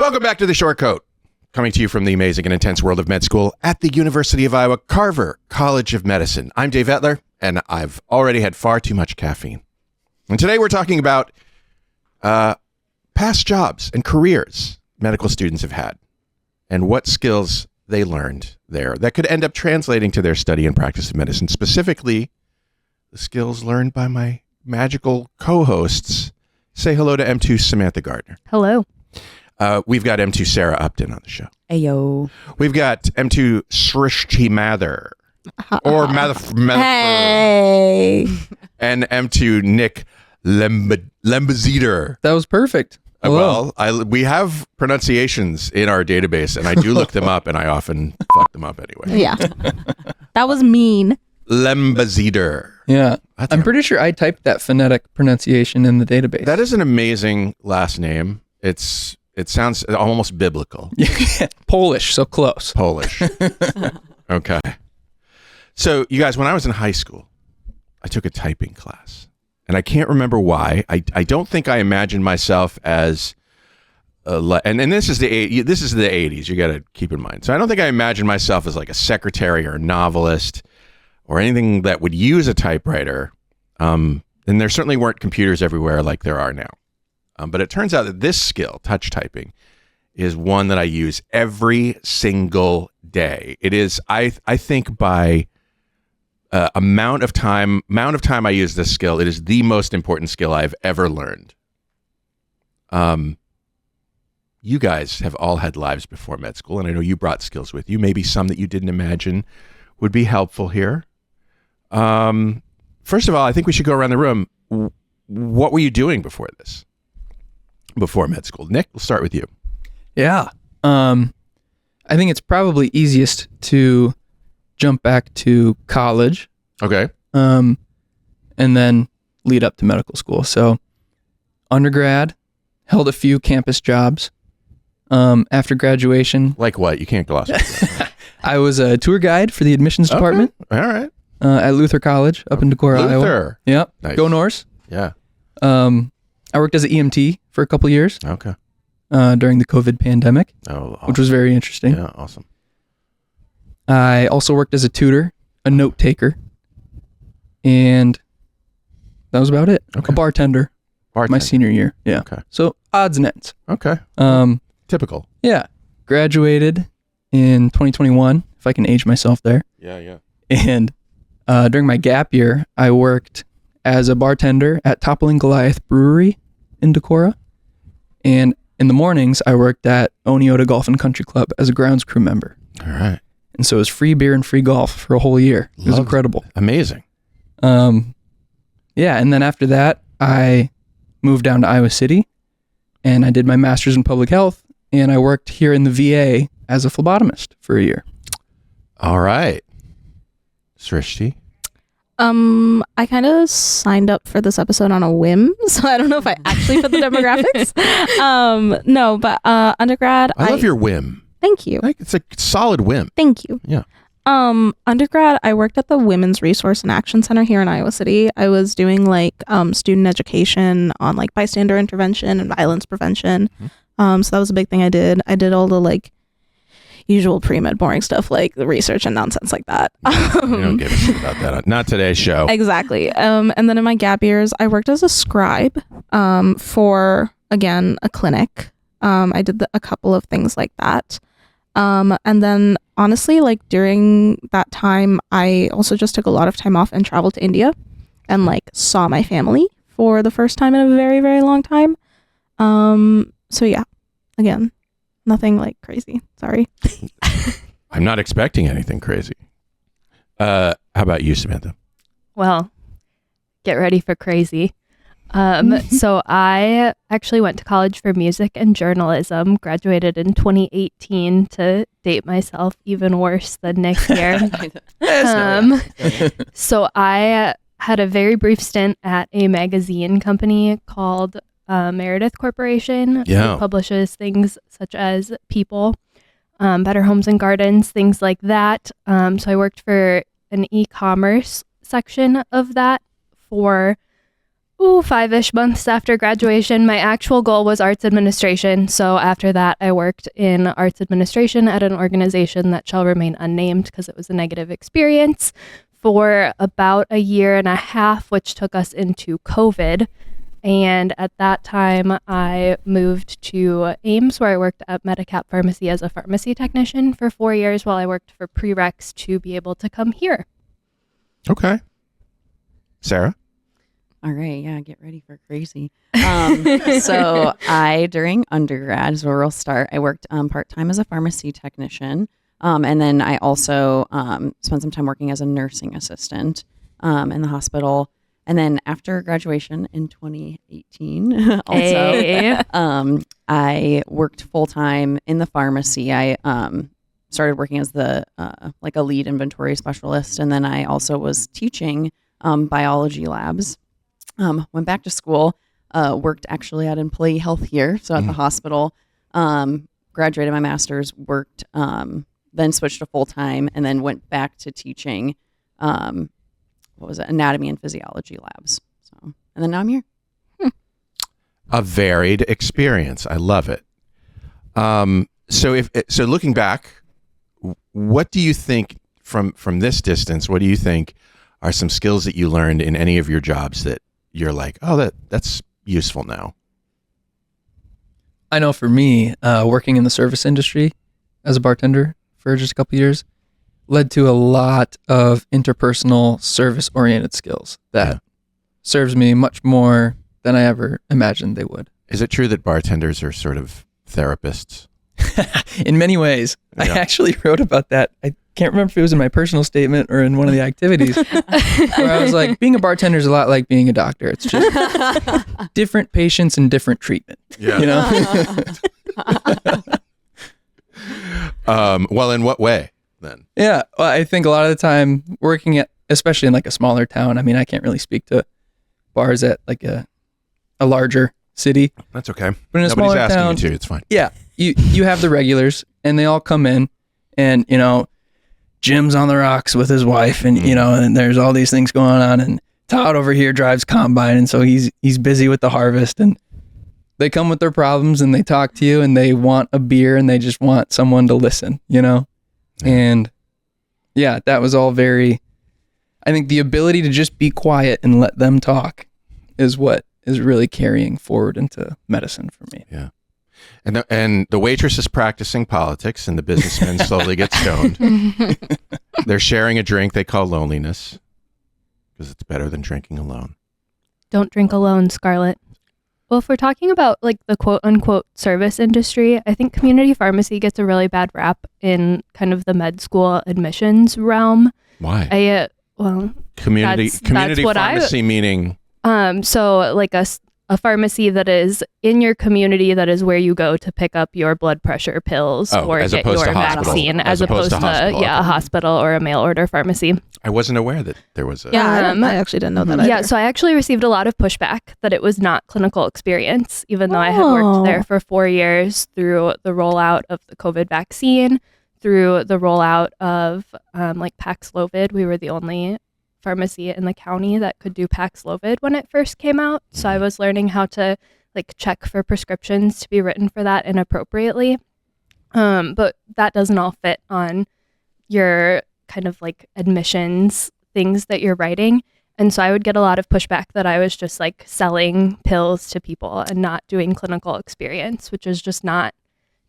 Welcome back to The Short Coat, coming to you from the amazing and intense world of med school at the University of Iowa Carver College of Medicine. I'm Dave Etler, and I've already had far too much caffeine. And today we're talking about past jobs and careers medical students have had and what skills they learned there that could end up translating to their study and practice of medicine, specifically the skills learned by my magical co-hosts. Say hello to M2 Samantha Gardner. Hello. We've got M2 Sarah Upton on the show. Ayo. We've got M2 Srishti Mathur. Or Mathur. Hey. And M2 Nick Lembezeder. That was perfect. Hello. Well, we have pronunciations in our database, and I do look them up, and I often fuck them up anyway. Yeah. That was mean. Lembezeder. Yeah. I'm pretty sure I typed that phonetic pronunciation in the database. That is an amazing last name. It sounds almost biblical. Polish, so close. Polish. Okay. So, you guys, when I was in high school, I took a typing class. And I can't remember why. I don't think I imagined myself as, and this is the 80s. You got to keep in mind. So I don't think I imagined myself as like a secretary or a novelist or anything that would use a typewriter. And there certainly weren't computers everywhere like there are now. But it turns out that this skill, touch typing, is one that I use every single day. It is, I think, by amount of time I use this skill, it is the most important skill I've ever learned. You guys have all had lives before med school, and I know you brought skills with you, maybe some that you didn't imagine would be helpful here. First of all, I think we should go around the room. What were you doing before med school? Nick, we'll start with you. Yeah. I think it's probably easiest to jump back to college. Okay. And then lead up to medical school. So undergrad, held a few campus jobs. After graduation. Like what? You can't gloss over that. I was a tour guide for the admissions department. All right. At Luther College up in Decorah, Iowa. Luther. Yep. Nice. Go Norse. Yeah. I worked as an EMT for a couple years. Okay. During the COVID pandemic. Oh, awesome. Which was very interesting. Yeah, awesome. I also worked as a tutor, a note taker, and that was about it. Okay. A bartender. My senior year. Yeah. Okay. So odds and ends. Okay. Typical. Yeah. Graduated in 2021, if I can age myself there. Yeah. And during my gap year, I worked as a bartender at Toppling Goliath Brewery in Decorah. And in the mornings, I worked at Oneota Golf and Country Club as a grounds crew member. All right. And so it was free beer and free golf for a whole year. It was incredible. Amazing. Yeah. And then after that, I moved down to Iowa City and I did my master's in public health and I worked here in the VA as a phlebotomist for a year. All right. Srishti? I kind of signed up for this episode on a whim, so I don't know if I actually fit the demographics. No, but undergrad. I love your whim. Thank you. It's a solid whim. Thank you. Yeah. Undergrad, I worked at the Women's Resource and Action Center here in Iowa City. I was doing like student education on like bystander intervention and violence prevention. Mm-hmm. So that was a big thing I did. I did all the like usual pre-med boring stuff like the research and nonsense like that. You don't give a shit about that. Not today's show. Exactly. And then in my gap years, I worked as a scribe for, again, a clinic. I did a couple of things like that. And then honestly, like during that time, I also just took a lot of time off and traveled to India and like saw my family for the first time in a very, very long time. So yeah, again, nothing like crazy. Sorry. I'm not expecting anything crazy. How about you, Samantha? Well, get ready for crazy. So I actually went to college for music and journalism, graduated in 2018 to date myself even worse than Nick here. So I had a very brief stint at a magazine company called Meredith Corporation. Yeah. It publishes things such as People, Better Homes and Gardens, things like that. So I worked for an e-commerce section of that for 5-ish months after graduation. My actual goal was arts administration. So after that, I worked in arts administration at an organization that shall remain unnamed because it was a negative experience for about a year and a half, which took us into COVID. And at that time, I moved to Ames, where I worked at Medicap Pharmacy as a pharmacy technician for 4 years while I worked for prereqs to be able to come here. Okay. Sarah? All right, yeah, get ready for crazy. So during undergrad, is where we'll start. I worked part-time as a pharmacy technician. And then I also spent some time working as a nursing assistant in the hospital. And then after graduation in 2018, I worked full-time in the pharmacy. I started working as a lead inventory specialist. And then I also was teaching biology labs. Went back to school, worked actually at employee health here, so at the hospital, graduated my master's, worked, then switched to full-time, and then went back to teaching, anatomy and physiology labs. So, and then now I'm here. A varied experience. I love it. So looking back, what do you think from this distance, what do you think are some skills that you learned in any of your jobs that you're like, oh, that's useful now? I know for me, working in the service industry as a bartender for just a couple of years led to a lot of interpersonal service-oriented skills that serves me much more than I ever imagined they would. Is it true that bartenders are sort of therapists? In many ways. Yeah. I actually wrote about that. I can't remember if it was in my personal statement or in one of the activities where I was like, being a bartender is a lot like being a doctor. It's just different patients and different treatment. Yeah. You know? Well, in what way then? Yeah. Well, I think a lot of the time working at, especially in like a smaller town, I mean, I can't really speak to bars at like a larger city. That's okay. But in a Nobody's smaller asking town, you to. It's fine. yeah, you have the regulars and they all come in and, you know, Jim's on the rocks with his wife and, you know, and there's all these things going on and Todd over here drives combine. And so he's busy with the harvest and they come with their problems and they talk to you and they want a beer and they just want someone to listen, you know? Yeah. And yeah, that was all very, I think the ability to just be quiet and let them talk is what is really carrying forward into medicine for me. Yeah. And the waitress is practicing politics and the businessman slowly gets stoned. They're sharing a drink they call loneliness because it's better than drinking alone. Don't drink alone, Scarlett. Well, if we're talking about like the quote unquote service industry, I think community pharmacy gets a really bad rap in kind of the med school admissions realm. Why? Community that's what pharmacy meaning? So like a pharmacy that is in your community, that is where you go to pick up your blood pressure pills or as get opposed your to hospital. vaccine, As opposed to hospital, a hospital or a mail order pharmacy. I wasn't aware that there was a... Yeah, I actually didn't know that either. Yeah, so I actually received a lot of pushback that it was not clinical experience, even though I had worked there for 4 years through the rollout of the COVID vaccine, through the rollout of like Paxlovid. We were the only pharmacy in the county that could do Paxlovid when it first came out. So I was learning how to like check for prescriptions to be written for that inappropriately. But that doesn't all fit on your kind of like admissions things that you're writing. And so I would get a lot of pushback that I was just like selling pills to people and not doing clinical experience, which is just not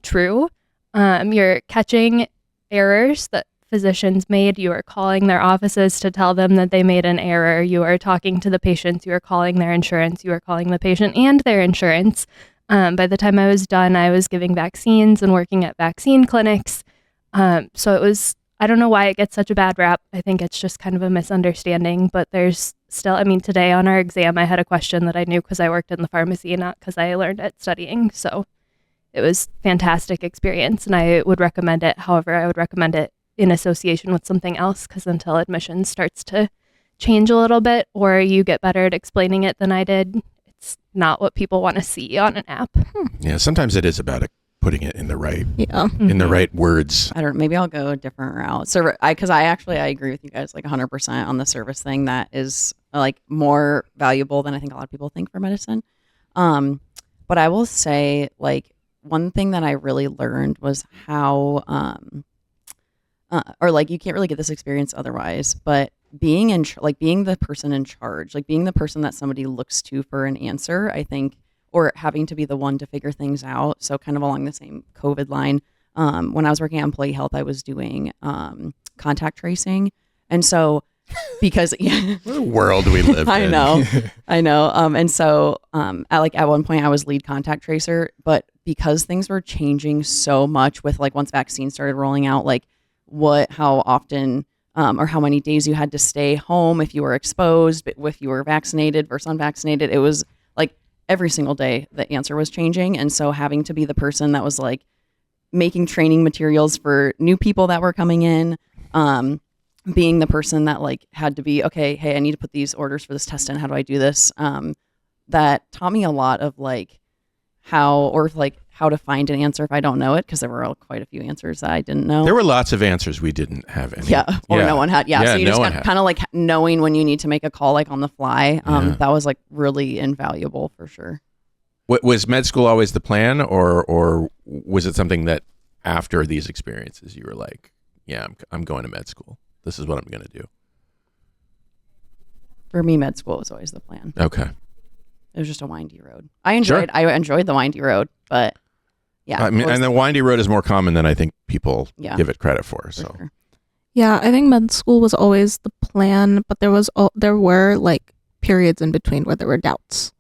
true. You're catching errors that physicians made. You are calling their offices to tell them that they made an error. You are talking to the patients. You are calling their insurance. You are calling the patient and their insurance. By the time I was done, I was giving vaccines and working at vaccine clinics. So it was, I don't know why it gets such a bad rap. I think it's just kind of a misunderstanding, but there's still, I mean, today on our exam, I had a question that I knew because I worked in the pharmacy, not because I learned it studying. So it was fantastic experience and I would recommend it. However, I would recommend it in association with something else, because until admission starts to change a little bit or you get better at explaining it than I did, it's not what people want to see on an app. Yeah, sometimes it is about putting it in the right Yeah. in the right words. I don't. Maybe I'll go a different route. So, because I agree with you guys like 100% on the service thing. That is like more valuable than I think a lot of people think for medicine. But I will say, like, one thing that I really learned was how, or like, you can't really get this experience otherwise, but being being the person in charge, like being the person that somebody looks to for an answer, I think, or having to be the one to figure things out. So kind of along the same COVID line, when I was working at Employee Health, I was doing contact tracing. And so because What a world we live in. I know. And so at one point I was lead contact tracer, but because things were changing so much with like once vaccines started rolling out, like how often or how many days you had to stay home if you were exposed, but if you were vaccinated versus unvaccinated, it was like every single day the answer was changing. And so having to be the person that was like making training materials for new people that were coming in, being the person that like had to be, okay, hey, I need to put these orders for this test in. How do I do this? That taught me a lot of like how to find an answer if I don't know it, because there were quite a few answers that I didn't know. There were lots of answers we didn't have any. Yeah, or no one had. Yeah, so you no just kind of like knowing when you need to make a call like on the fly. That was like really invaluable for sure. Was med school always the plan, or was it something that after these experiences you were like, yeah, I'm going to med school. This is what I'm going to do. For me, med school was always the plan. Okay. It was just a windy road. I enjoyed the windy road, but yeah. I mean, and the windy road is more common than I think people give it credit for. So sure. Yeah, I think med school was always the plan, but there were like periods in between where there were doubts.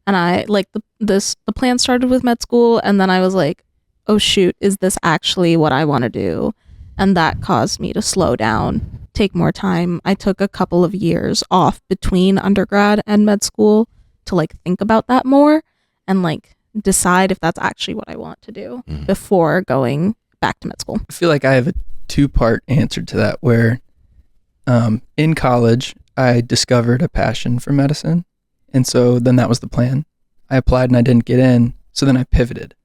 And I like the plan started with med school, and then I was like, oh shoot, is this actually what I want to do? And that caused me to slow down, take more time. I took a couple of years off between undergrad and med school to like think about that more and like decide if that's actually what I want to do before going back to med school. I feel like I have a 2-part answer to that, where in college, I discovered a passion for medicine. And so then that was the plan. I applied and I didn't get in. So then I pivoted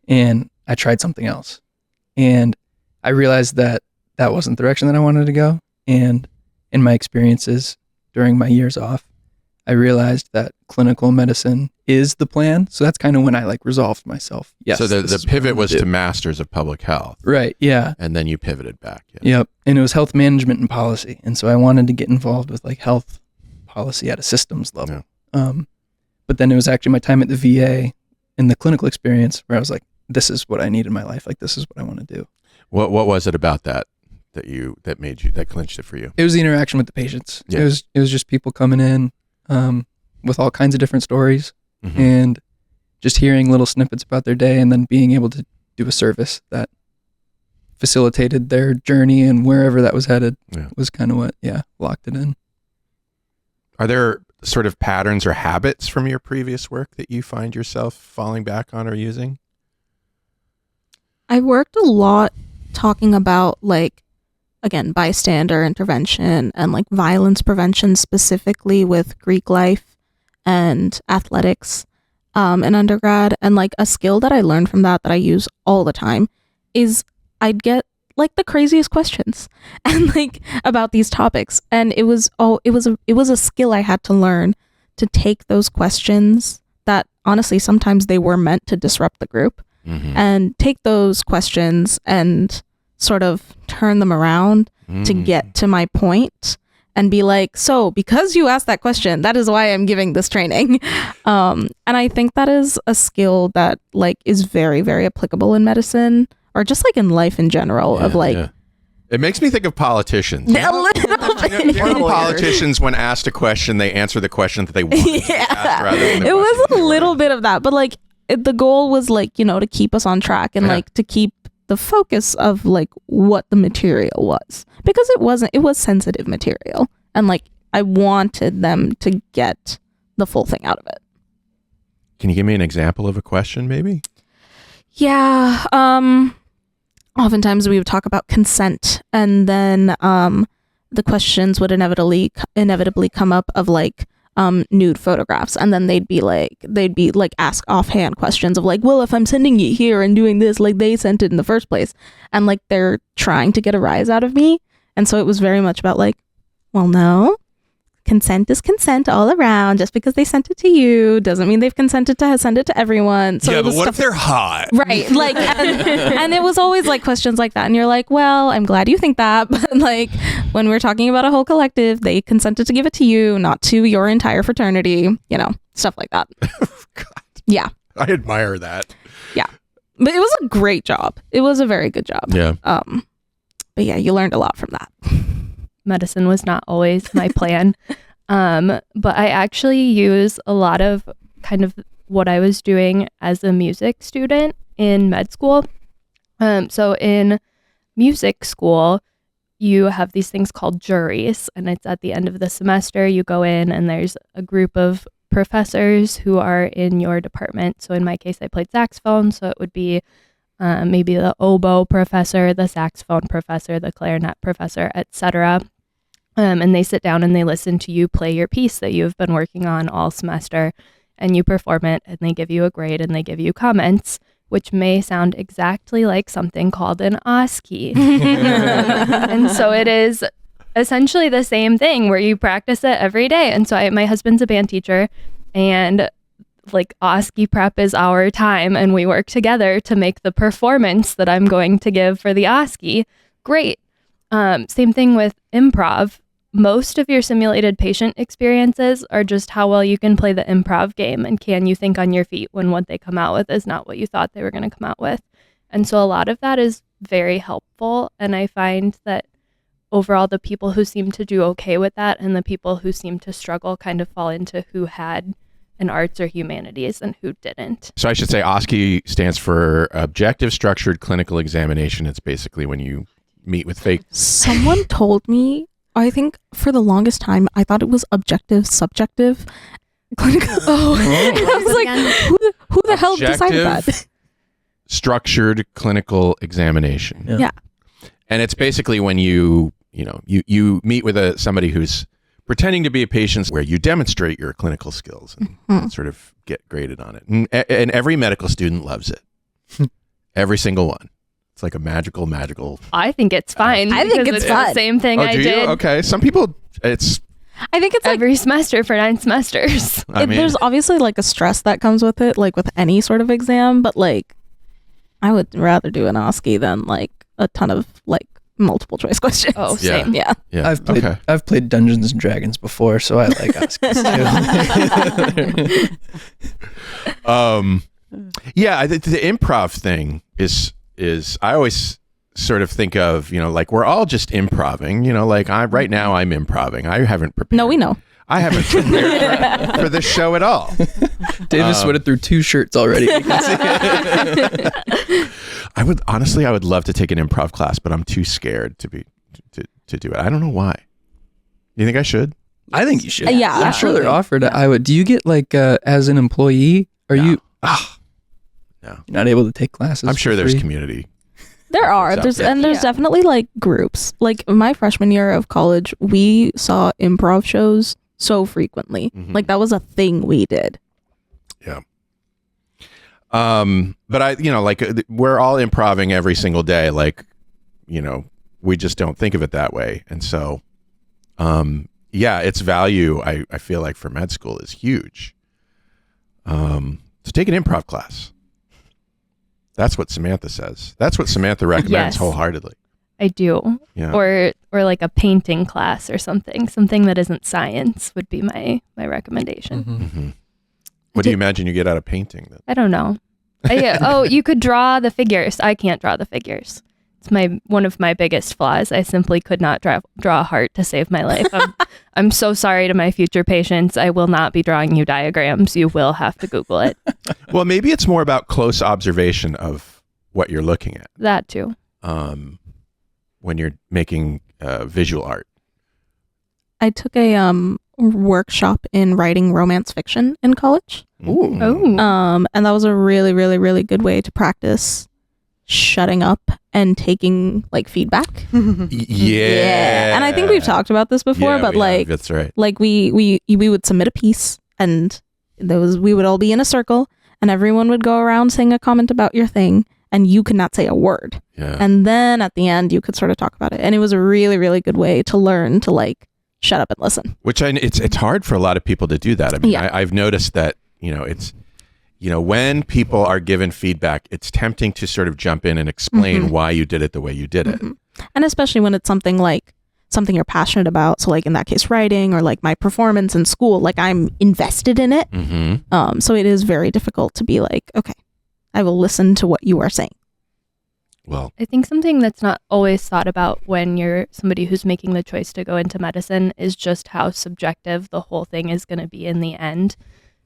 and I tried something else. And I realized that that wasn't the direction that I wanted to go. And in my experiences during my years off, I realized that clinical medicine is the plan. So that's kind of when I like resolved myself. Yes. So the pivot was to Masters of Public Health. Right. Yeah. And then you pivoted back. Yeah. Yep. And it was health management and policy. And so I wanted to get involved with like health policy at a systems level. Yeah. But then it was actually my time at the VA in the clinical experience where I was like, this is what I need in my life. Like, this is what I want to do. What was it about that clinched it for you? It was the interaction with the patients. Yeah. It was just people coming in with all kinds of different stories and just hearing little snippets about their day and then being able to do a service that facilitated their journey and wherever that was headed was kind of what, locked it in. Are there sort of patterns or habits from your previous work that you find yourself falling back on or using? I worked a lot talking about like, again, bystander intervention and like violence prevention, specifically with Greek life and athletics in undergrad. And like a skill that I learned from that I use all the time is I'd get like the craziest questions and like about these topics. And it was a skill I had to learn to take those questions that honestly, sometimes they were meant to disrupt the group and take those questions and sort of turn them around to get to my point and be like, so because you asked that question, that is why I'm giving this training. And I think that is a skill that like is very, very applicable in medicine or just like in life in general It makes me think of politicians. A little bit. Politicians, when asked a question, they answer the question that they wanted to ask rather than it was a little bit of that, but like the goal was like, to keep us on track and like to keep the focus of like what the material was, because it was sensitive material and like I wanted them to get the full thing out of it. Can you give me an example of a question maybe? Yeah. Oftentimes we would talk about consent and then the questions would inevitably come up of like, nude photographs, and then they'd be like ask offhand questions of like, well, if I'm sending it here and doing this, like they sent it in the first place, and like they're trying to get a rise out of me. And so it was very much about like, well, no, consent is consent all around. Just because they sent it to you doesn't mean they've consented to send it to everyone. So yeah, it was but what if they're hot? right, like, and it was always like questions like that, and you're like, well, I'm glad you think that, but like when we're talking about a whole collective, they consented to give it to you, not to your entire fraternity, you know, stuff like that. God, Yeah, I admire that. but it was a great job. It was a very good job. Yeah. But yeah, you learned a lot from that. Medicine was not always my plan. But I actually use a lot of kind of what I was doing as a music student in med school. So in music school, you have these things called juries, and it's at the end of the semester. You go in and there's a group of professors who are in your department. So in my case, I played saxophone, so it would be maybe the oboe professor, the saxophone professor, the clarinet professor, etc. And they sit down and they listen to you play your piece that you've been working on all semester, and you perform it, and they give you a grade and they give you comments, which may sound exactly like something called an OSCE. And so it is essentially the same thing where you practice it every day. And so my husband's a band teacher, and like OSCE prep is our time, and we work together to make the performance that I'm going to give for the OSCE great. Same thing with improv. Most of your simulated patient experiences are just how well you can play the improv game, and can you think on your feet when what they come out with is not what you thought they were going to come out with. And so a lot of that is very helpful, and I find that overall the people who seem to do okay with that and the people who seem to struggle kind of fall into who had an arts or humanities and who didn't. So I should say OSCE stands for Objective Structured Clinical Examination. It's basically when you meet with fake. Someone told me, I think for the longest time, I thought it was objective, subjective. Oh, I was like, who the hell decided that? Structured Clinical Examination. Yeah. And it's basically when you meet with somebody who's pretending to be a patient, where you demonstrate your clinical skills and sort of get graded on it. And every medical student loves it. Every single one. It's like a magical. I think it's fine. I think it's fun. the same thing I do did. You? Okay. Some people, I think it's like Every semester for 9 semesters. there's obviously like a stress that comes with it, like with any sort of exam, but like I would rather do an OSCE than like a ton of like multiple choice questions. Oh, Yeah. same. Yeah. yeah. I've played Dungeons and Dragons before, so I like OSCEs too. Yeah, the improv thing is I always sort of think of, like we're all just improving, like right now I'm improving. I haven't prepared. No, we know. I haven't prepared for this show at all. David sweated through 2 shirts already. You can see it. I would love to take an improv class, but I'm too scared to do it. I don't know why. You think I should? I think you should. Yeah, I'm sure they're absolutely. offered. I would. Do you get like as an employee? Are you No. you're not able to take classes? I'm sure for there's free? community. There are. There's There's definitely like groups. Like my freshman year of college, we saw improv shows so frequently. Mhm. Like that was a thing we did. Yeah. But we're all improving every single day. Like, we just don't think of it that way. And so, its value, I feel like for med school is huge. So take an improv class. That's what Samantha says. That's what Samantha recommends Yes. wholeheartedly. I do. Yeah. Or like a painting class or something. Something that isn't science would be my recommendation. Mhm. Mm-hmm. What do you imagine you get out of painting then? I don't know. You could draw the figures. I can't draw the figures. It's one of my biggest flaws. I simply could not draw a heart to save my life. I'm so sorry to my future patients. I will not be drawing you diagrams. You will have to Google it. Well, maybe it's more about close observation of what you're looking at That too. when you're making visual art. I took a workshop in writing romance fiction in college. Ooh. Oh. And that was a really, really, really good way to practice shutting up and taking like feedback. Yeah. And I think we've talked about this before, Yeah, but we have. like That's right. like we would submit a piece, and we would all be in a circle, and everyone would go around saying a comment about your thing, and you could not say a word. Yeah. And then at the end you could sort of talk about it, and it was a really, really good way to learn to like shut up and listen. Which it's hard for a lot of people to do that. I mean, Yeah. I've noticed that, it's, when people are given feedback, it's tempting to sort of jump in and explain why you did it the way you did it. And especially when it's something you're passionate about. So like in that case, writing, or like my performance in school, like I'm invested in it. So it is very difficult to be like, okay, I will listen to what you are saying. Well, I think something that's not always thought about when you're somebody who's making the choice to go into medicine is just how subjective the whole thing is going to be in the end.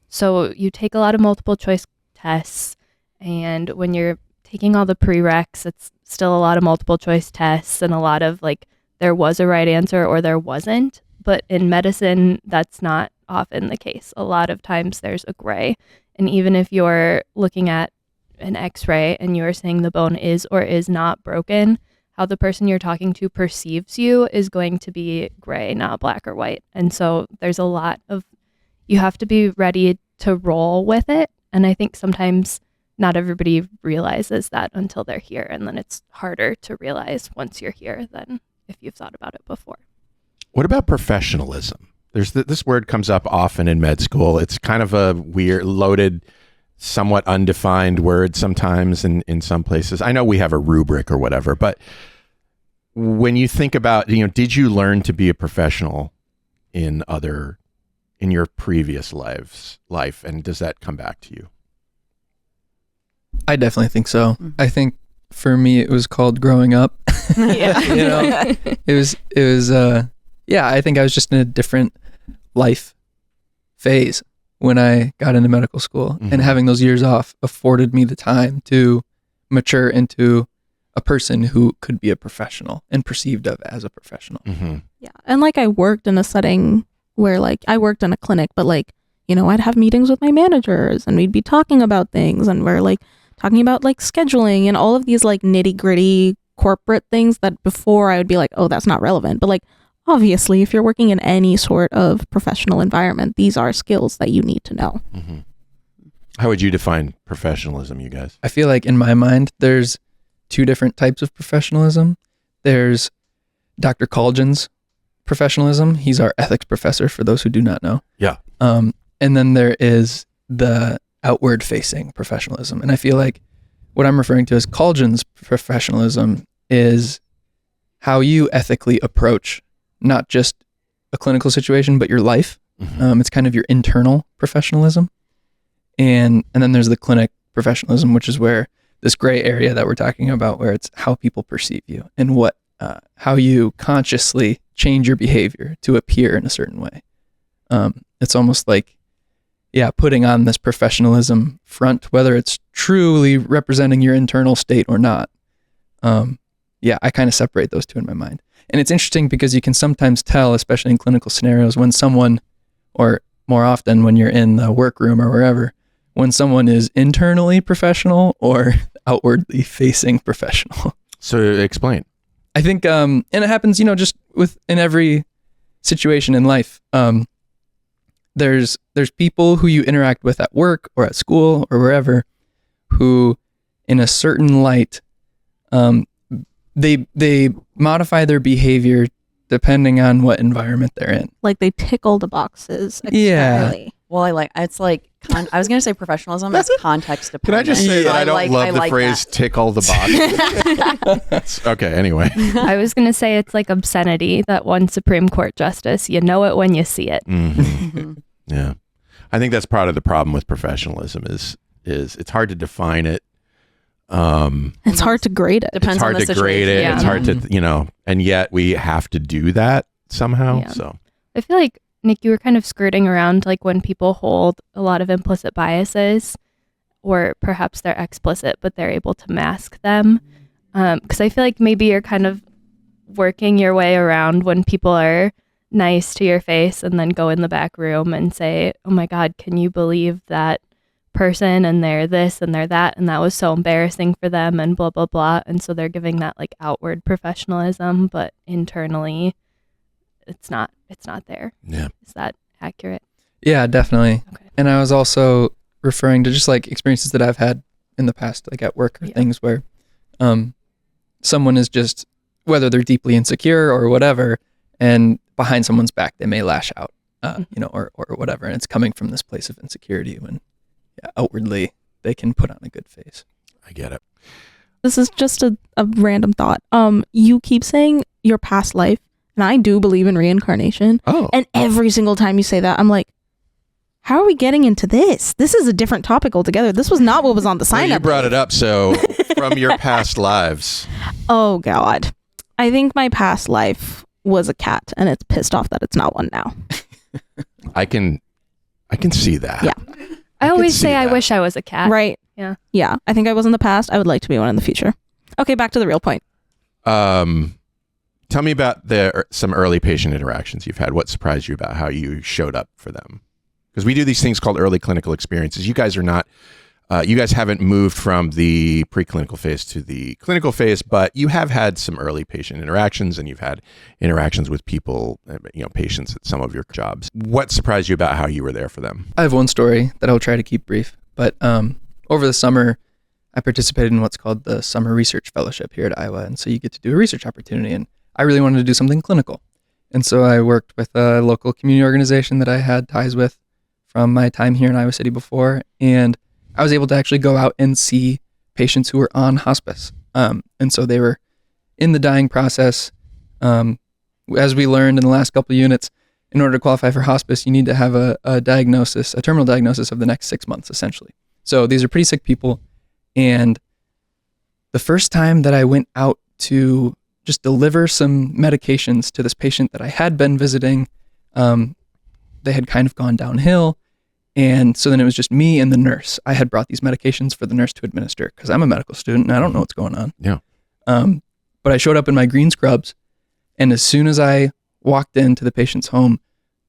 So you take a lot of multiple choice tests, and when you're taking all the prereqs, it's still a lot of multiple choice tests and a lot of like, there was a right answer or there wasn't. But in medicine, that's not often the case. A lot of times there's a gray. And even if you're looking at an x-ray and you're saying the bone is or is not broken, how the person you're talking to perceives you is going to be gray, not black or white. And so there's a lot of, you have to be ready to roll with it. And I think sometimes not everybody realizes that until they're here. And then it's harder to realize once you're here than if you've thought about it before. what about professionalism? There's this word comes up often in med school. It's kind of a weird, loaded, somewhat undefined word sometimes in some places. I know we have a rubric or whatever, but when you think about, did you learn to be a professional in your previous life, and does that come back to you? I definitely think so. I think for me it was called growing up. Yeah. It was I think I was just in a different life phase when I got into medical school, and having those years off afforded me the time to mature into a person who could be a professional and perceived of as a professional. Yeah. And like I worked in a setting where like I worked in a clinic, but like, I'd have meetings with my managers and we'd be talking about things, and we're like talking about like scheduling and all of these like nitty gritty corporate things that before I would be like, oh, that's not relevant. But like, obviously, if you're working in any sort of professional environment, these are skills that you need to know. How would you define professionalism, you guys? I feel like in my mind, there's two different types of professionalism. There's Dr. Colgin's professionalism. He's our ethics professor, for those who do not know. Yeah. And then there is the outward facing professionalism. And I feel like what I'm referring to as Colgin's professionalism is how you ethically approach not just a clinical situation, but your life. It's kind of your internal professionalism. And then there's the clinic professionalism, which is where this gray area that we're talking about, where it's how people perceive you and how you consciously change your behavior to appear in a certain way. It's almost like, putting on this professionalism front, whether it's truly representing your internal state or not. I kind of separate those two in my mind. And it's interesting because you can sometimes tell, especially in clinical scenarios, when someone, or more often when you're in the workroom or wherever, when someone is internally professional or outwardly facing professional. So explain. I think, and it happens, just in every situation in life. There's people who you interact with at work or at school or wherever, who, in a certain light, they modify their behavior depending on what environment they're in. Like they tickle the boxes externally. Well, I was going to say professionalism is context Can dependent. I just say that I don't love the like phrase that. tickle the box? Okay, anyway. I was going to say it's like obscenity, that one Supreme Court justice. You know it when you see it. Yeah. I think that's part of the problem with professionalism is it's hard to define it. It's hard to grade it. Depends It's hard on the to grade it. situation. It's hard to, and yet we have to do that somehow. Yeah. So I feel like, Nick, you were kind of skirting around like when people hold a lot of implicit biases, or perhaps they're explicit, but they're able to mask them. Because I feel like maybe you're kind of working your way around when people are nice to your face and then go in the back room and say, oh my God, can you believe that person and they're this and they're that, and that was so embarrassing for them and blah, blah, blah. And so they're giving that like outward professionalism, but internally it's not there. Yeah. Is that accurate? Yeah, definitely. Okay. And I was also referring to just like experiences that I've had in the past, like at work or things where someone is just, whether they're deeply insecure or whatever, and behind someone's back, they may lash out, you know, or whatever. And it's coming from this place of insecurity when outwardly they can put on a good face. I get it. This is just a random thought. You keep saying your past life, and I do believe in reincarnation. Oh. And every single time you say that, I'm like, how are we getting into this? This is a different topic altogether. This was not what was on the sign You up. brought it up. So from your past lives. Oh God. I think my past life was a cat, and it's pissed off that it's not one now. I can see that. Yeah. I always see say I that. wish I was a cat. Right. Yeah. Yeah. I think I was in the past. I would like to be one in the future. Okay, back to the real point. Tell me about some early patient interactions you've had. What surprised you about how you showed up for them? Because we do these things called early clinical experiences. You guys are not, you guys haven't moved from the preclinical phase to the clinical phase, but you have had some early patient interactions, and you've had interactions with people, you know, patients at some of your jobs. What surprised you about how you were there for them? I have one story that I'll try to keep brief, but over the summer, I participated in what's called the Summer Research Fellowship here at Iowa. And so you get to do a research opportunity, and I really wanted to do something clinical. And so I worked with a local community organization that I had ties with from my time here in Iowa City before. And I was able to actually go out and see patients who were on hospice. And so they were in the dying process. As we learned in the last couple of units, in order to qualify for hospice, you need to have a diagnosis, a terminal diagnosis of the next 6 months, essentially. So these are pretty sick people. And the first time that I went out to just deliver some medications to this patient that I had been visiting, they had kind of gone downhill. And so then it was just me and the nurse. I had brought these medications for the nurse to administer because I'm a medical student and I don't know what's going on. Yeah. But I showed up in my green scrubs, and as soon as I walked into the patient's home,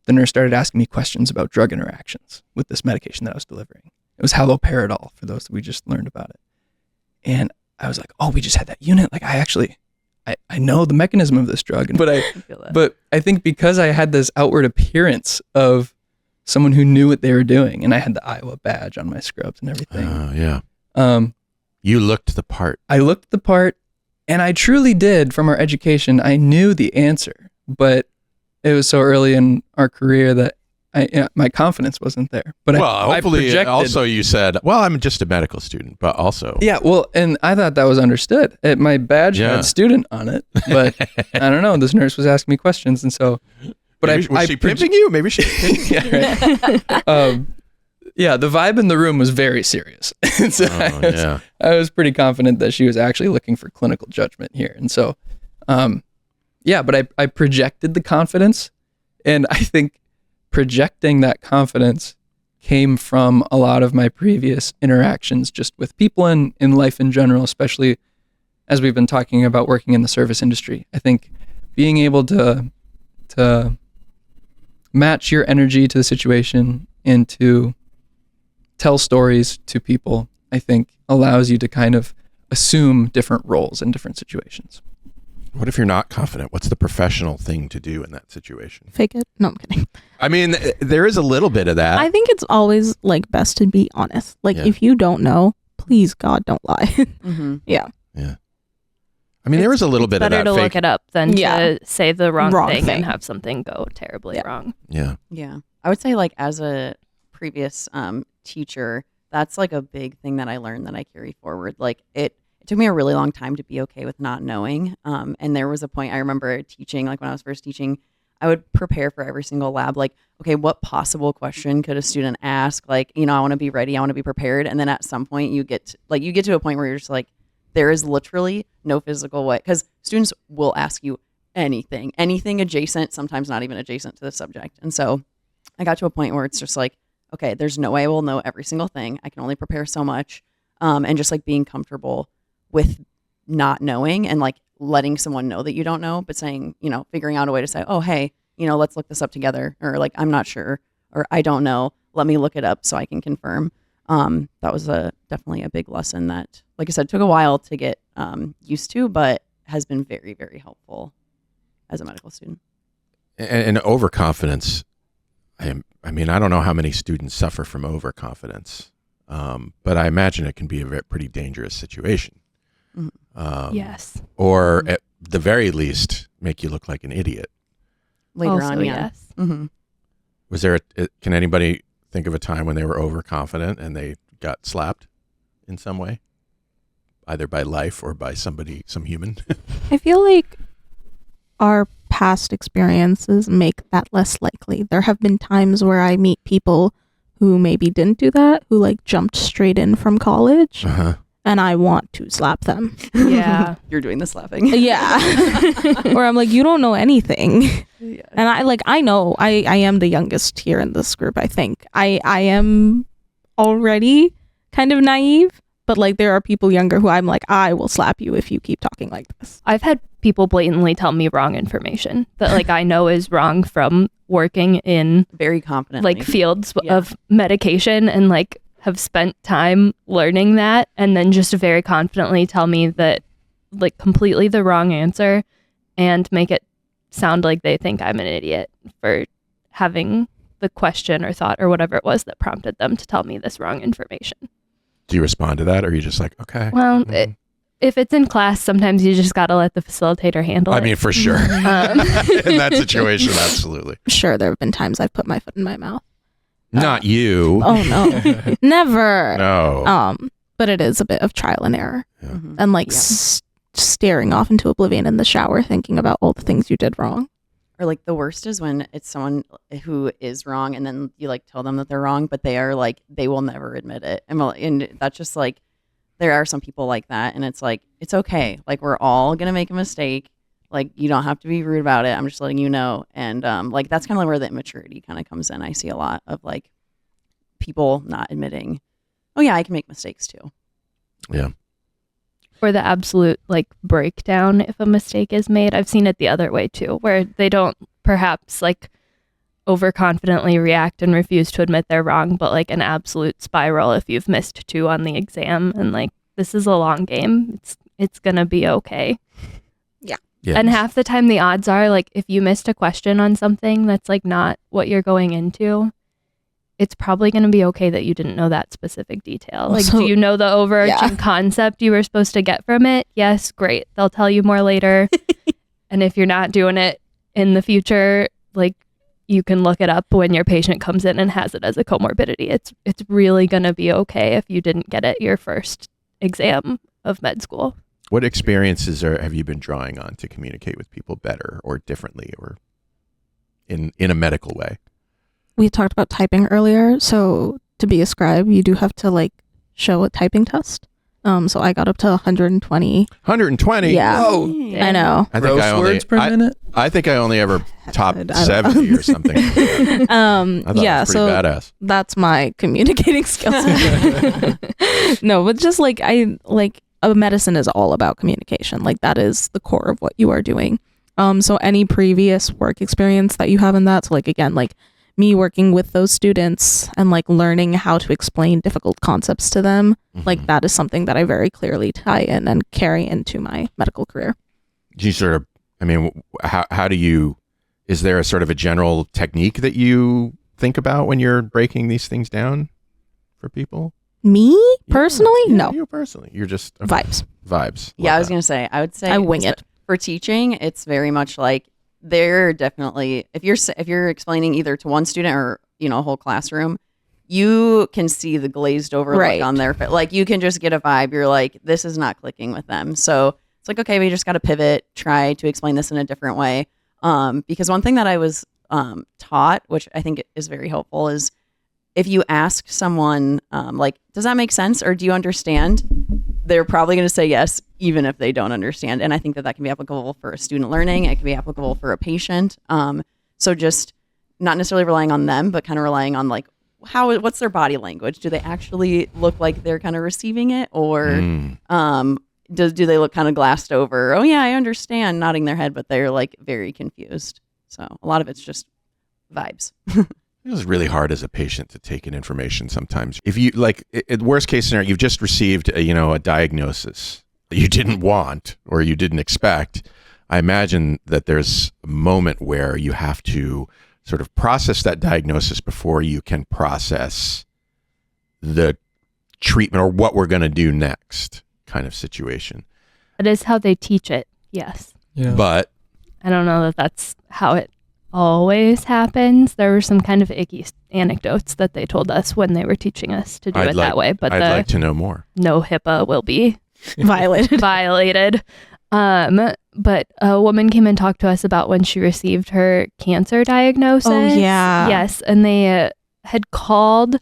the nurse started asking me questions about drug interactions with this medication that I was delivering. It was haloperidol, for those that we just learned about it. And I was like, oh, we just had that unit. Like, I know the mechanism of this drug. But I think because I had this outward appearance of someone who knew what they were doing, and I had the Iowa badge on my scrubs and everything. Yeah. You looked the part. I looked the part, and I truly did. From our education, I knew the answer, but it was so early in our career that my confidence wasn't there. But hopefully, projected. also you said, "Well, I'm just a medical student," but also, Yeah, well, and I thought that was understood. My badge had student on it, but I don't know. This nurse was asking me questions, and so. But was she pimping you? Maybe she. Yeah, right. Yeah, the vibe in the room was very serious. And so I was pretty confident that she was actually looking for clinical judgment here. And so, but I projected the confidence, and I think projecting that confidence came from a lot of my previous interactions just with people in life in general, especially as we've been talking about working in the service industry. I think being able to match your energy to the situation and to tell stories to people, I think allows you to kind of assume different roles in different situations. What if you're not confident? What's the professional thing to do in that situation? Fake it. No, I'm kidding. I mean, there is a little bit of that. I think it's always like best to be honest. Like if you don't know, please God, don't lie. Mm-hmm. Yeah. Yeah. I mean, there is a little bit of that. Better to fake. look it up than to say the wrong thing and have something go terribly wrong. Yeah. Yeah. I would say, like, as a previous teacher, that's like a big thing that I learned that I carry forward. Like, it took me a really long time to be okay with not knowing. And there was a point I remember teaching, like when I was first teaching, I would prepare for every single lab, like, okay, what possible question could a student ask? Like, you know, I want to be ready. I want to be prepared. And then at some point you get to a point where you're just like, there is literally no physical way, because students will ask you anything adjacent, sometimes not even adjacent to the subject. And so I got to a point where it's just like, okay, there's no way I will know every single thing. I can only prepare so much. And just like being comfortable with not knowing and like letting someone know that you don't know, but saying, you know, figuring out a way to say, oh, hey, you know, let's look this up together, or like, I'm not sure, or I don't know, let me look it up so I can confirm. that was definitely a big lesson that, like I said, took a while to get used to, but has been very, very helpful as a medical student. And overconfidence, I mean, I don't know how many students suffer from overconfidence, but I imagine it can be a pretty dangerous situation. Yes. Or at the very least, make you look like an idiot. Later Also, on, yeah. yes. Mm-hmm. Was there, can anybody think of a time when they were overconfident and they got slapped in some way? Either by life or by somebody, some human? I feel like our past experiences make that less likely. There have been times where I meet people who maybe didn't do that, who like jumped straight in from college, and I want to slap them. Yeah. You're doing the slapping. Yeah. Or I'm like, you don't know anything. Yeah. And I know I am the youngest here in this group, I think. I am already kind of naive, but like there are people younger who I'm like, I will slap you if you keep talking like this. I've had people blatantly tell me wrong information that like I know is wrong from working in Very confident. like fields of medication and like have spent time learning that, and then just very confidently tell me that like completely the wrong answer and make it sound like they think I'm an idiot for having the question or thought or whatever it was that prompted them to tell me this wrong information. Do you respond to that, or are you just like, okay? Well, if it's in class, sometimes you just got to let the facilitator handle it. I mean, for sure. In that situation, absolutely. Sure, there have been times I've put my foot in my mouth. Not you. Oh no. Never. No. But it is a bit of trial and error. Yeah. Mhm. And like Yeah. staring off into oblivion in the shower thinking about all the things you did wrong. Or like the worst is when it's someone who is wrong and then you like tell them that they're wrong, but they are like, they will never admit it. And that's just like, there are some people like that. And it's like, it's okay. Like we're all going to make a mistake. Like you don't have to be rude about it. I'm just letting you know. And like, that's kind of where the immaturity kind of comes in. I see a lot of like people not admitting, oh yeah, I can make mistakes too. Yeah. or the absolute like breakdown if a mistake is made. I've seen it the other way too, where they don't perhaps like overconfidently react and refuse to admit they're wrong, but like an absolute spiral if you've missed 2 on the exam and like this is a long game. It's gonna be okay. Yeah. And half the time the odds are like if you missed a question on something that's like not what you're going into, it's probably going to be okay that you didn't know that specific detail. Like, So- do you know the overarching concept you were supposed to get from it? Yes, great. They'll tell you more later. And if you're not doing it in the future, like you can look it up when your patient comes in and has it as a comorbidity. It's really going to be okay if you didn't get it your first exam of med school. What experiences have you been drawing on to communicate with people better or differently or in a medical way? We talked about typing earlier. So to be a scribe, you do have to like show a typing test. So I got up to 120. 120? Yeah. Whoa. I know. I think Gross I only, words per minute? I think I only ever topped I don't- 70 or something. I thought Yeah. it was pretty So badass. that's my communicating skills. No, but just like a medicine is all about communication. Like that is the core of what you are doing. So any previous work experience that you have in that, so like again, like me working with those students and like learning how to explain difficult concepts to them, like that is something that I very clearly tie in and carry into my medical career. Do you sort of, I mean, how do you, is there a sort of a general technique that you think about when you're breaking these things down for people? Me personally, Yeah, no you personally. You're just vibes. Vibes. Yeah, Love I was that. going to say, I would say I wing it. for teaching, it's very much like they're definitely, if you're explaining either to one student or, you know, a whole classroom, you can see the glazed over Right. look on their face. Like you can just get a vibe. You're like, this is not clicking with them. So it's like, okay, we just got to pivot, try to explain this in a different way. Because one thing that I was taught, which I think is very helpful, is if you ask someone, like, does that make sense? Or do you understand? They're probably going to say yes, even if they don't understand. And I think that can be applicable for a student learning. It can be applicable for a patient. So just not necessarily relying on them, but kind of relying on like, what's their body language? Do they actually look like they're kind of receiving it? Or do they look kind of glassed over? Oh yeah, I understand, nodding their head, but they're like very confused. So a lot of it's just vibes. It was really hard as a patient to take in information sometimes. If you like, worst case scenario, you've just received a diagnosis that you didn't want or you didn't expect. I imagine that there's a moment where you have to sort of process that diagnosis before you can process the treatment or what we're going to do next kind of situation. That is how they teach it. Yes. Yeah. But I don't know that that's how it always happens. There were some kind of icky anecdotes that they told us when they were teaching us to do it that way. But I'd like to know more. No HIPAA will be Violated. But a woman came and talked to us about when she received her cancer diagnosis. Oh, yeah. Yes. And they had called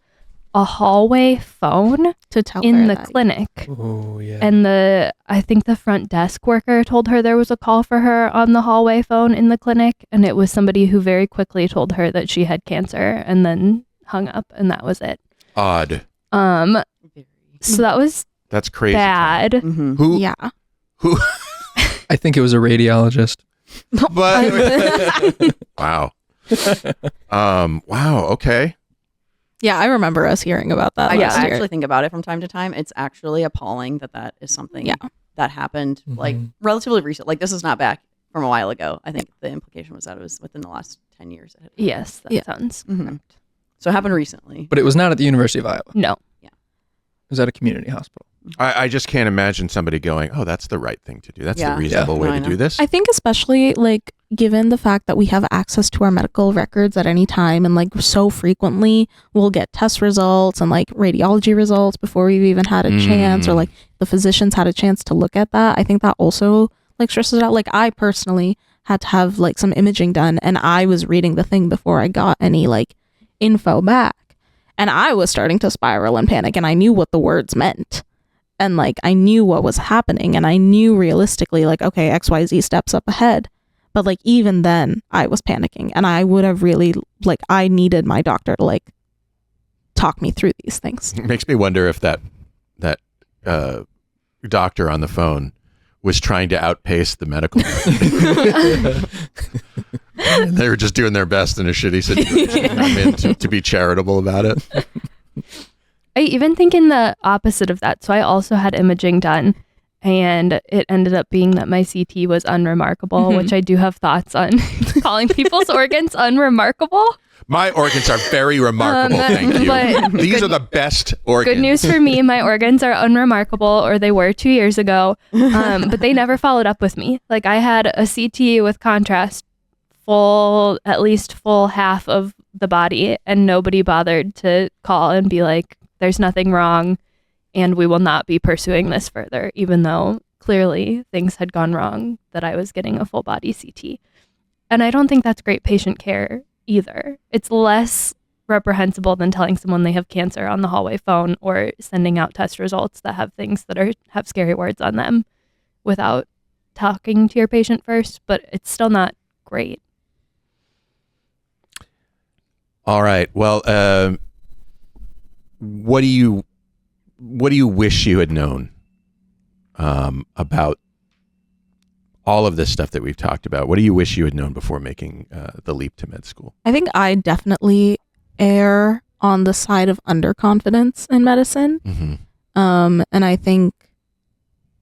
a hallway phone To tell in her the that. clinic. Oh, yeah. And I think the front desk worker told her there was a call for her on the hallway phone in the clinic. And it was somebody who very quickly told her that she had cancer and then hung up, and that was it. Odd. So that was That's crazy. bad. Mm-hmm. Who? Yeah. Who? I think it was a radiologist. But wow. Wow. Okay. Yeah, I remember us hearing about that I last year. actually think about it from time to time. It's actually appalling that is something that happened like relatively recent. Like this is not back from a while ago. I think the implication was that it was within the last 10 years. Yes, that sounds correct. So it happened recently. But it was not at the University of Iowa. It No. was at a community hospital. I just can't imagine somebody going, "Oh, that's the right thing to do. That's the Yeah. reasonable Yeah. way No, I to know. do this." I think especially like given the fact that we have access to our medical records at any time and like so frequently we'll get test results and like radiology results before we've even had a chance or like the physicians had a chance to look at that. I think that also like stresses it out. Like I personally had to have like some imaging done and I was reading the thing before I got any like info back and I was starting to spiral and panic and I knew what the words meant. And like I knew what was happening and I knew realistically like, okay, XYZ steps up ahead. But like even then I was panicking and I would have really like I needed my doctor to like talk me through these things. It makes me wonder if that doctor on the phone was trying to outpace the medical. And they were just doing their best in a shitty situation. I mean, to be charitable about it. I even think in the opposite of that. So I also had imaging done and it ended up being that my CT was unremarkable, which I do have thoughts on calling people's organs unremarkable. My organs are very remarkable, thank you. but These are the best organs. Good news for me, my organs are unremarkable, or they were 2 years ago, but they never followed up with me. Like I had a CT with contrast at least full half of the body, and nobody bothered to call and be like, there's nothing wrong and we will not be pursuing this further, even though clearly things had gone wrong that I was getting a full body CT. And I don't think that's great patient care either. It's less reprehensible than telling someone they have cancer on the hallway phone or sending out test results that have things that have scary words on them without talking to your patient first, but it's still not great. All right. Well, what do you wish you had known about all of this stuff that we've talked about? What do you wish you had known before making the leap to med school? I think I definitely err on the side of underconfidence in medicine. Mm-hmm. And I think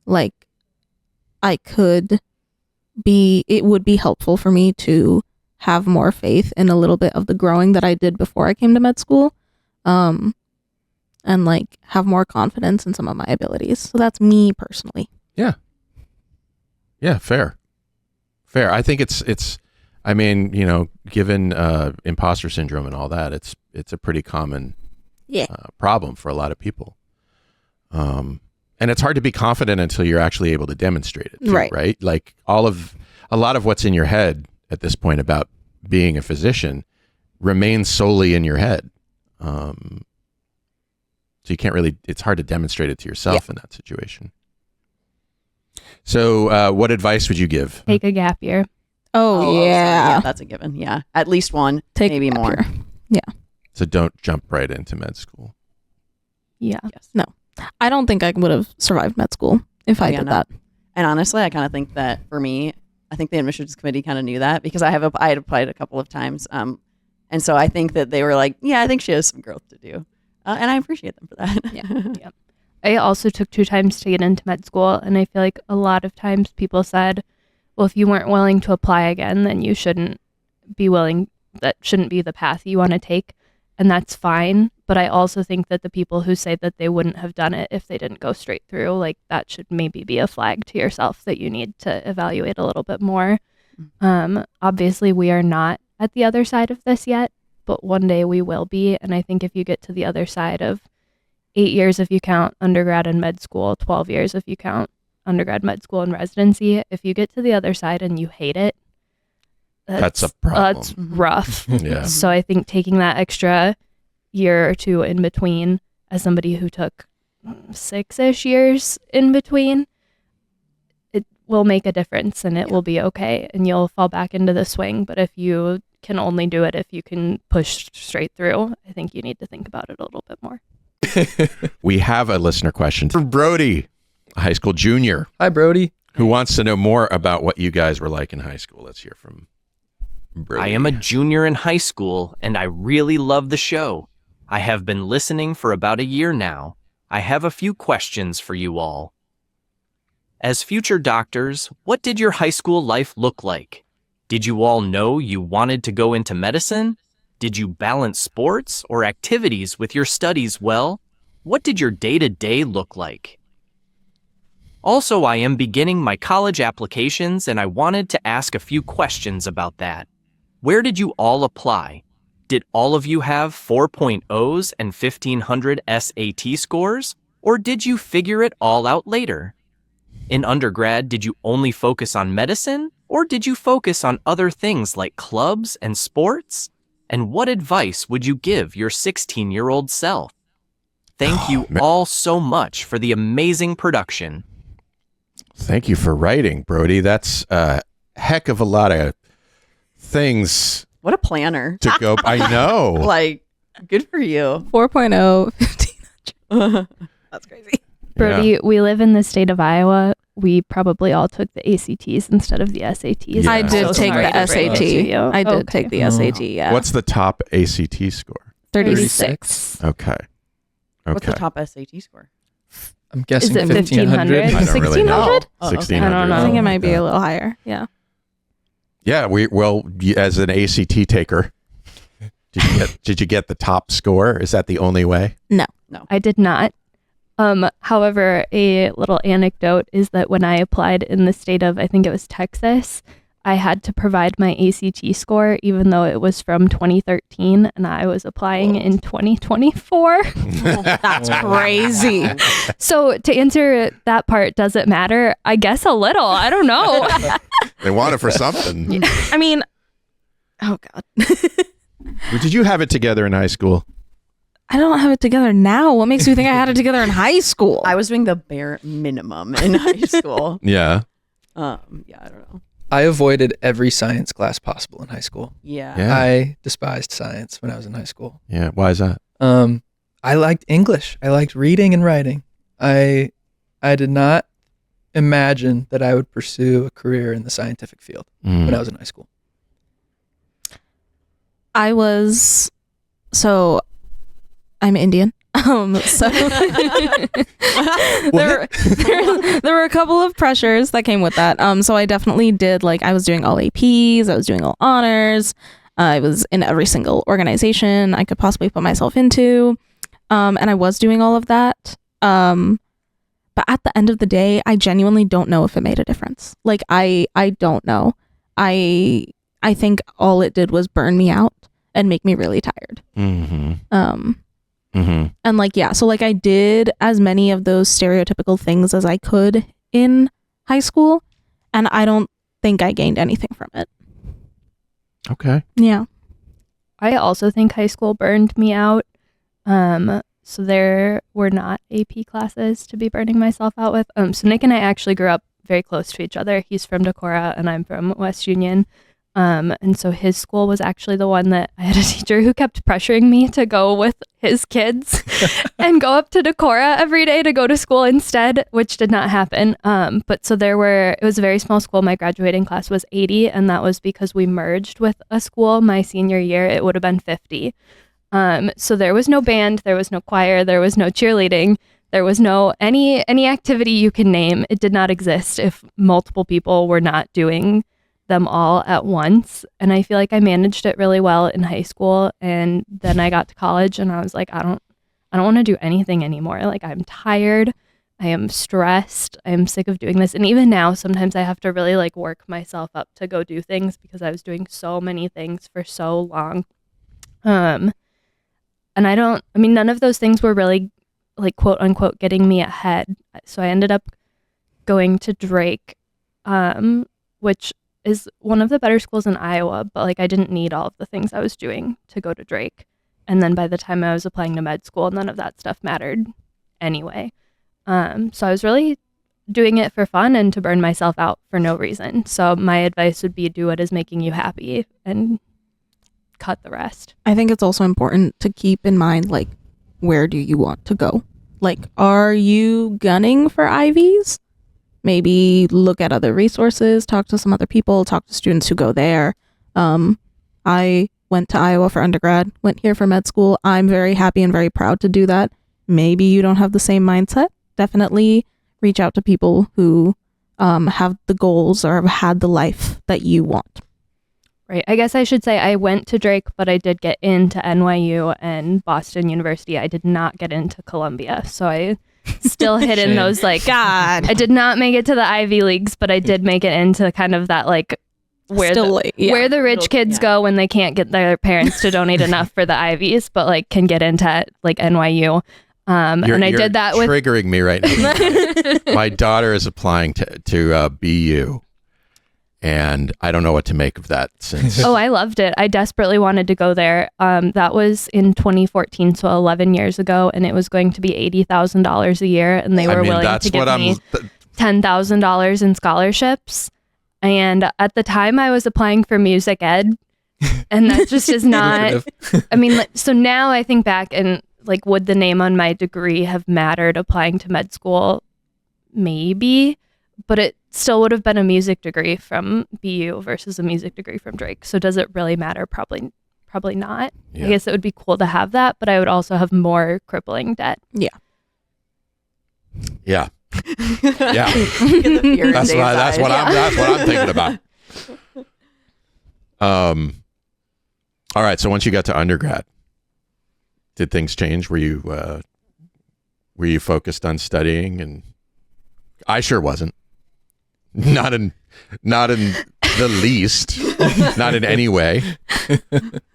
like it would be helpful for me to have more faith in a little bit of the growing that I did before I came to med school. And like have more confidence in some of my abilities. So that's me personally. Yeah, fair. I think it's I mean, given imposter syndrome and all that, it's a pretty common problem for a lot of people. And it's hard to be confident until you're actually able to demonstrate it too, right? Like a lot of what's in your head at this point about being a physician remains solely in your head. So you can't really, it's hard to demonstrate it to yourself in that situation. So what advice would you give? Take a gap year. Oh, yeah. That's a given. Yeah. At least one, Take maybe a gap more. year. Yeah. So don't jump right into med school. Yeah. Yes. No. I don't think I would have survived med school if I did that. And honestly, I kind of think that for me, I think the admissions committee kind of knew that because I had applied a couple of times. And And so I think that they were like, yeah, I think she has some growth to do. And I appreciate them for that. Yeah. I also took 2 times to get into med school, and I feel like a lot of times people said, well, if you weren't willing to apply again, then you shouldn't be willing, that shouldn't be the path you want to take. And that's fine. But I also think that the people who say that they wouldn't have done it if they didn't go straight through, like that should maybe be a flag to yourself that you need to evaluate a little bit more. Obviously, we are not at the other side of this yet, but one day we will be. And I think if you get to the other side of 8 years if you count undergrad and med school, 12 years if you count undergrad, med school, and residency, if you get to the other side and you hate it, That's a problem. That's rough. Yeah. So I think taking that extra year or 2 in between, as somebody who took 6-ish years in between, it will make a difference and it will be okay and you'll fall back into the swing. But if you can only do it if you can push straight through, I think you need to think about it a little bit more. We have a listener question from Brody, a high school junior, Hi, Brody. who wants to know more about what you guys were like in high school. Let's hear from Brody. I am a junior in high school, and I really love the show. I have been listening for about a year now. I have a few questions for you all. As future doctors, what did your high school life look like? Did you all know you wanted to go into medicine? Did you balance sports or activities with your studies well? What did your day-to-day look like? Also, I am beginning my college applications, and I wanted to ask a few questions about that. Where did you all apply? Did all of you have 4.0s and 1500 SAT scores? Or did you figure it all out later? In undergrad, did you only focus on medicine? Or did you focus on other things like clubs and sports? And what advice would you give your 16-year-old self? Thank you all so much for the amazing production. Thank you for writing, Brody. That's a heck of a lot of things What a planner. to go. I know. Like, good for you. 4.0, 1500. That's crazy. Brody, we live in the state of Iowa. We probably all took the ACTs instead of the SATs. Yeah. I did So take sorry the to break it to SAT. you. I did Okay. take the SAT, yeah. What's the top ACT score? 36. Okay. What's the Okay. top SAT score? I'm guessing Is it 1500. 1500? I don't really know. 1600? Oh, okay. 1600. I don't know. I think it might be Yeah. a little higher. Yeah. Yeah, as an ACT taker, did you get the top score? Is that the only way? I did not. However, a little anecdote is that when I applied in the state of, I think it was Texas, I had to provide my ACT score, even though it was from 2013, and I was applying in 2024. That's crazy. So to answer that part, does it matter? I guess a little. I don't know. They want it for something. I mean, oh God. Did you have it together in high school? I don't have it together now. What makes you think I had it together in high school? I was doing the bare minimum in high school. Yeah. Yeah, I don't know. I avoided every science class possible in high school. Yeah. Yeah. I despised science when I was in high school. Yeah. Why is that? I liked English. I liked reading and writing. I did not imagine that I would pursue a career in the scientific field when I was in high school. I'm Indian. So there were a couple of pressures that came with that. So I definitely did, I was doing all APs, I was doing all honors. I was in every single organization I could possibly put myself into. And I was doing all of that. But at the end of the day, I genuinely don't know if it made a difference. I don't know. I think all it did was burn me out and make me really tired. Mm-hmm. And so I did as many of those stereotypical things as I could in high school, and I don't think I gained anything from it. Okay. Yeah. I also think high school burned me out. So there were not AP classes to be burning myself out with. So Nick and I actually grew up very close to each other. He's from Decorah and I'm from West Union. And so his school was actually the one that I had a teacher who kept pressuring me to go with his kids and go up to Decorah every day to go to school instead, which did not happen. But so it was a very small school. My graduating class was 80, and that was because we merged with a school my senior year. It would have been 50. So there was no band, there was no choir, there was no cheerleading, there was no any activity you can name. It did not exist if multiple people were not doing them all at once. And I feel like I managed it really well in high school. And then I got to college and I was like, I don't want to do anything anymore. Like, I'm tired. I am stressed. I'm sick of doing this. And even now, sometimes I have to really like work myself up to go do things because I was doing so many things for so long. And none of those things were really like quote unquote getting me ahead. So I ended up going to Drake, which is one of the better schools in Iowa, but like I didn't need all of the things I was doing to go to Drake. And then by the time I was applying to med school, none of that stuff mattered anyway. So I was really doing it for fun and to burn myself out for no reason. So my advice would be do what is making you happy and cut the rest. I think it's also important to keep in mind, like, where do you want to go? Like, are you gunning for Ivies? Maybe look at other resources, talk to some other people, talk to students who go there. I went to Iowa for undergrad, went here for med school. I'm very happy and very proud to do that. Maybe you don't have the same mindset. Definitely reach out to people who have the goals or have had the life that you want. Right. I guess I should say I went to Drake, but I did get into NYU and Boston University. I did not get into Columbia. So I still hid in those, like, God. I did not make it to the Ivy Leagues, but I did make it into kind of that, like, where the rich kids go when they can't get their parents to donate enough for the Ivies, but like can get into like NYU. And I did that with triggering me right now. My daughter is applying to BU. And I don't know what to make of that since. Oh, I loved it. I desperately wanted to go there. That was in 2014, so 11 years ago, and it was going to be $80,000 a year, and they were willing to give me $10,000 in scholarships. And at the time, I was applying for music ed, and that just is not. I mean, so now I think back and like, would the name on my degree have mattered applying to med school? Maybe, but it still would have been a music degree from BU versus a music degree from Drake. So does it really matter? Probably not. Yeah. I guess it would be cool to have that, but I would also have more crippling debt. Yeah. Yeah. Yeah. That's what I'm thinking about. All right. So once you got to undergrad, did things change? Were you focused on studying? And I sure wasn't. Not in the least. Not in any way.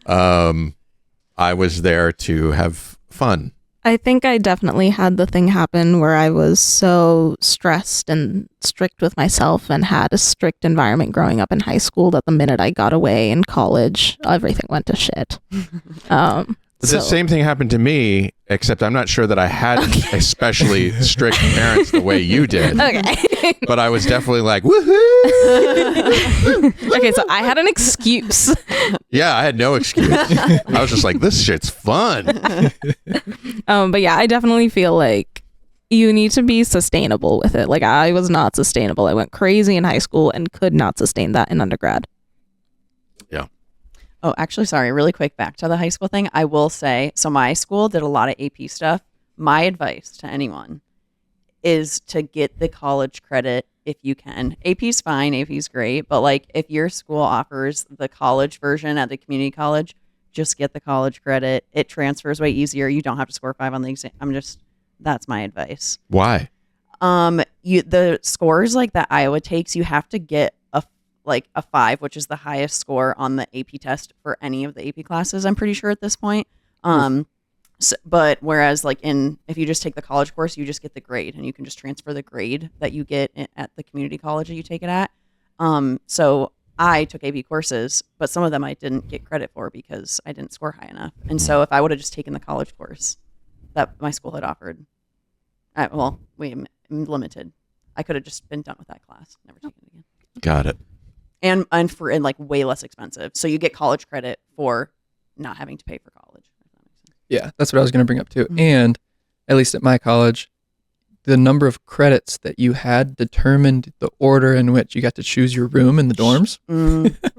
I was there to have fun. I think I definitely had the thing happen where I was so stressed and strict with myself and had a strict environment growing up in high school that the minute I got away in college, everything went to shit. The same thing happened to me, except I'm not sure that I had especially strict parents the way you did. Okay. But I was definitely like, woohoo! Okay, so I had an excuse. Yeah, I had no excuse. I was just like, this shit's fun. But yeah, I definitely feel like you need to be sustainable with it. Like, I was not sustainable. I went crazy in high school and could not sustain that in undergrad. Yeah. Oh, actually, sorry, really quick, back to the high school thing. I will say, so my school did a lot of AP stuff. My advice to anyone is to get the college credit if you can. AP's fine, AP's great, but like if your school offers the college version at the community college, just get the college credit. It transfers way easier. You don't have to score 5 on the exam. That's my advice. Why? The scores like that Iowa takes, you have to get a 5, which is the highest score on the AP test for any of the AP classes, I'm pretty sure at this point. But whereas like if you just take the college course, you just get the grade and you can just transfer the grade that you get at the community college that you take it at. So I took AP courses, but some of them I didn't get credit for because I didn't score high enough. And so if I would have just taken the college course that my school had offered, limited, I could have just been done with that class, never taken it again. Got it. and like way less expensive. So you get college credit for not having to pay for college. If that makes sense. Yeah, that's what I was going to bring up too. Mhm. And at least at my college, the number of credits that you had determined the order in which you got to choose your room in the dorms.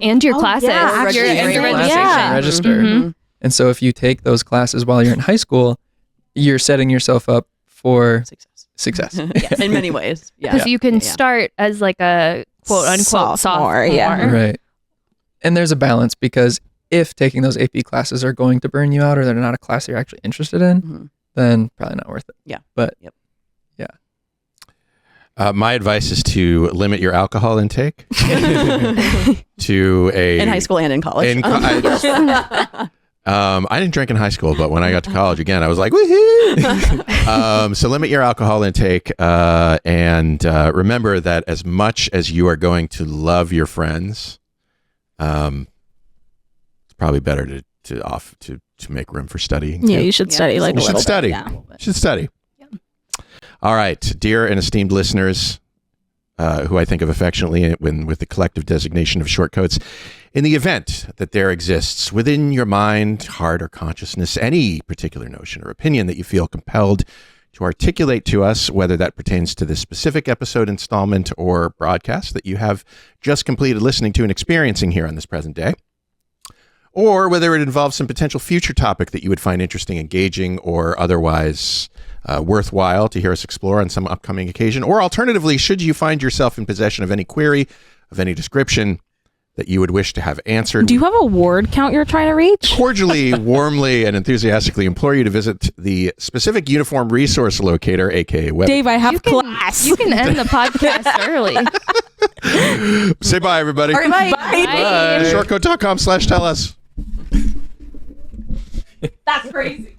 And your Oh, classes. yeah, your actually, your yeah. registration. Yeah. Register. Mhm. And so if you take those classes while you're in high school, you're setting yourself up for success. Yes, in many ways. Yeah. Because you can Yeah. start as like a quote unquote sophomore. yeah. Right. And there's a balance because if taking those AP classes are going to burn you out or they're not a class you're actually interested in, Mhm. then probably not worth it. Yeah. But My advice is to limit your alcohol intake to a In high school and in college. I didn't drink in high school, but when I got to college again, I was like, woohoo! So limit your alcohol intake, and remember that as much as you are going to love your friends, it's probably better to make room for studying. Yeah, too. you should Yeah. study like You a should little study. bit. Yeah. You should study. All right, dear and esteemed listeners, who I think of affectionately with the collective designation of shortcoats, in the event that there exists within your mind, heart, or consciousness any particular notion or opinion that you feel compelled to articulate to us, whether that pertains to this specific episode, installment, or broadcast that you have just completed listening to and experiencing here on this present day, or whether it involves some potential future topic that you would find interesting, engaging, or otherwise worthwhile to hear us explore on some upcoming occasion, or alternatively, should you find yourself in possession of any query of any description that you would wish to have answered, Do you have a word count you're trying to reach? cordially, warmly, and enthusiastically implore you to visit the specific uniform resource locator, aka web. Dave, I have You can- class. You can end the podcast early. Say bye, everybody. All right, bye. Bye. Shortcode.com/tell us. That's crazy.